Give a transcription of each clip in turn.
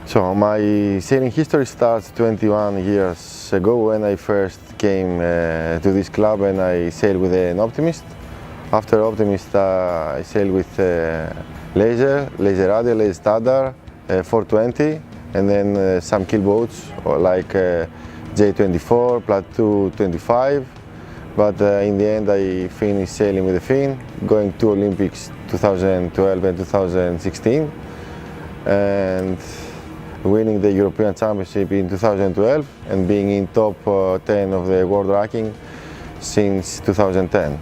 So my sailing history starts 21 years ago when I first came to this club and I sailed with an Optimist. After Optimist I sailed with Laser Radial, Laser Standard, 420 and then some keel boats like J24, Plateau 25. But in the end I finished sailing with the Fin, going to Olympics 2012 and 2016 and winning the European Championship in 2012 and being in top 10 of the world ranking since 2010.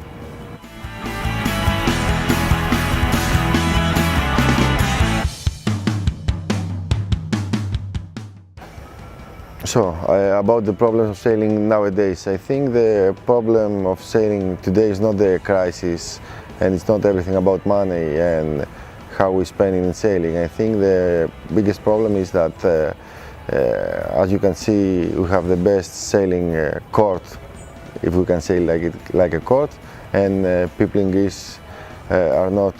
So, about the problems of sailing nowadays, I think the problem of sailing today is not the crisis and it's not everything about money and how we spend in sailing. I think the biggest problem is that, as you can see, we have the best sailing court, if we can say like a court, and people in Greece are not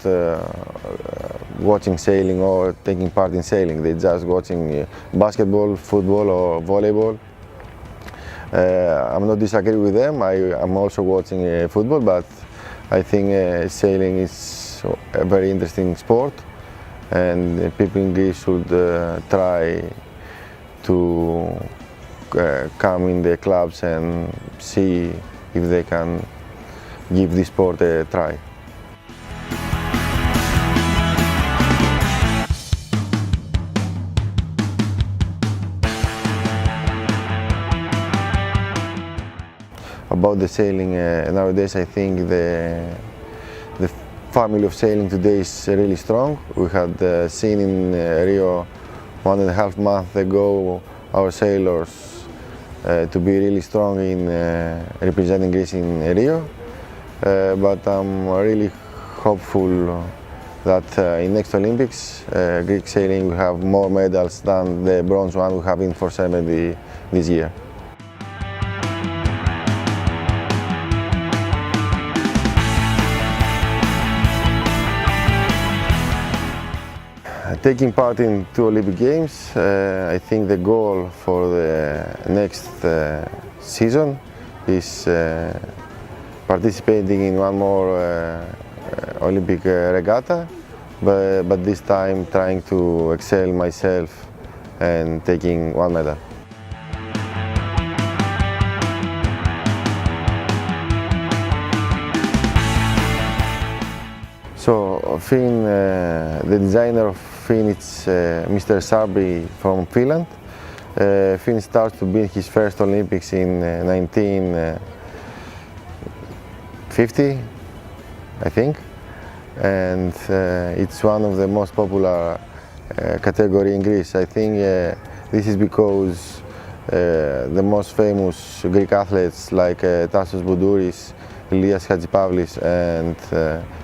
watching sailing or taking part in sailing. They're just watching basketball, football or volleyball. I'm not disagreeing with them. I'm also watching football, but I think sailing is a very interesting sport and people in Greece should try to come in the clubs and see if they can give this sport a try. About the sailing nowadays, I think the family of sailing today is really strong. We had seen in Rio 1.5 months ago our sailors to be really strong in representing Greece in Rio, but I'm really hopeful that in next Olympics Greek sailing will have more medals than the bronze one we have in 470 this year. Taking part in 2 Olympic Games, I think the goal for the next season is participating in one more Olympic regatta, but this time trying to excel myself and taking 1 medal. So Finn, the designer of Finn, it's Mr. Sarbi from Finland. Finn starts to be his first Olympics in 1950, I think, and it's one of the most popular category in Greece. I think this is because the most famous Greek athletes like Tassos Boudouris, Elias Hadjipavlis and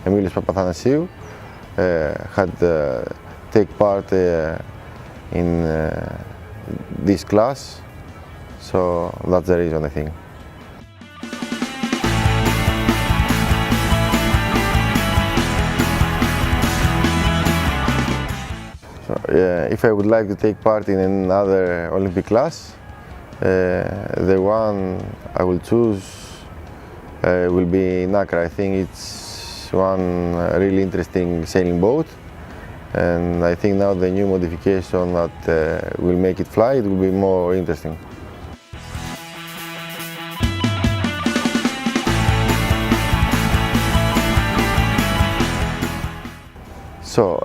Emilios Papathanassiou had take part in this class, so that's the reason I think. So, if I would like to take part in another Olympic class, the one I will choose will be Nacra. I think it's one really interesting sailing boat, and I think now the new modification that will make it fly, it will be more interesting. So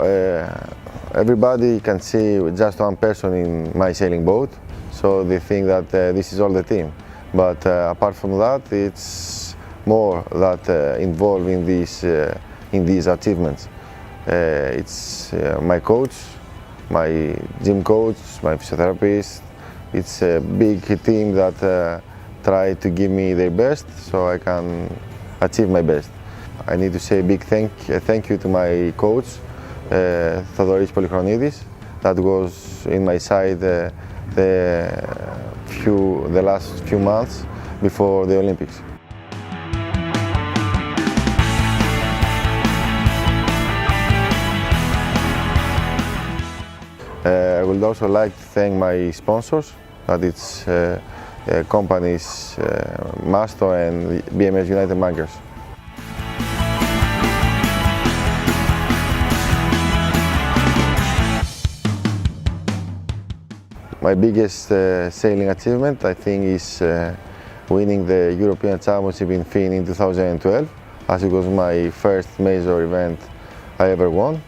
everybody can see just one person in my sailing boat, so they think that this is all the team. But apart from that, it's more that involved in these achievements. It's my coach, my gym coach, my physiotherapist. It's a big team that try to give me their best so I can achieve my best. I need to say a big thank you to my coach, Theodoris Polychronidis, that was in my side the last few months before the Olympics. I would also like to thank my sponsors, that it's companies Masto and BMS United Bankers. My biggest sailing achievement, I think, is winning the European Championship in Finn in 2012, as it was my first major event I ever won.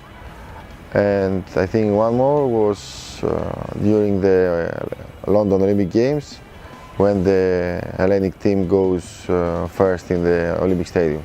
And I think one more was during the London Olympic Games, when the Hellenic team goes first in the Olympic Stadium.